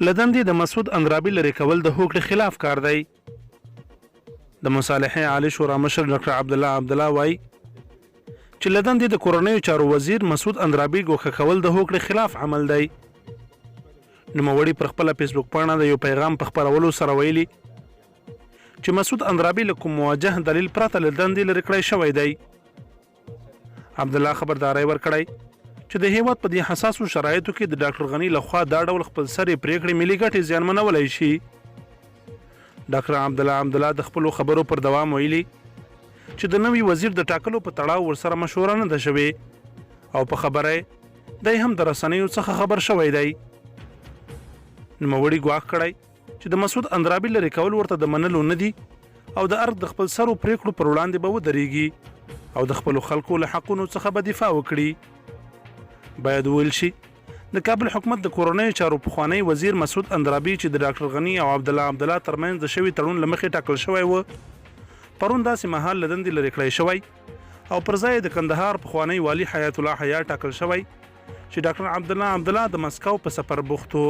له دندې د مسعود اندرابي لرې کول د هوکړې خلاف کار دی. د مصالحې عالی شورا مشر ډاکټر عبدالله وایي چې له دندې د کورنیو چارو وزیر مسعود اندرابي ګوښه کول د هوکړې خلاف عمل دی. نوموړي پر خپله فیسبوک پاڼه د یو پیغام په خپرولو سره ویلي چې مسعود اندرابي له کوم موجه دلیل پرته له دندې لرې کړی شوی دی. عبدالله خبرداری ورکړی چې د هیواد په دې حساسو شرایطو کې د ډاکټر غني لخوا دا ډول خپل سرې پریکړې ملي ګټې زیانمنولی شي. ډاکټر عبدالله د خپلو خبرو پر دوام ویلي چې د نوي وزیر د ټاکلو په تړاو ورسره مشوره نه ده شوې او په خبره دی هم د رسنیو څخه خبر شوی دی. نوموړي ګواښ کړی چې د مسعود اندرابي لرې کول ورته د منلو نه دي او د ارګ د خپل سرو پریکړو پر وړاندې به ودرېږي او د خپلو خلکو له حقونو څخه به دفاع وکړي. باید وویل شي د کابل حکومت د کورنیو چارو پخوانی وزیر مسعود اندرابي چې د ډاکټر غني او عبدالله ترمنځ د شوي تړون له مخې ټاکل شوی و پرون داسې مهال له دندې لرې کړی شوی او پر ځای د کندهار پخوانی والي حیات الله حیا ټاکل شوی چې ډاکټر عبدالله د مسکو په سفر بوخت و.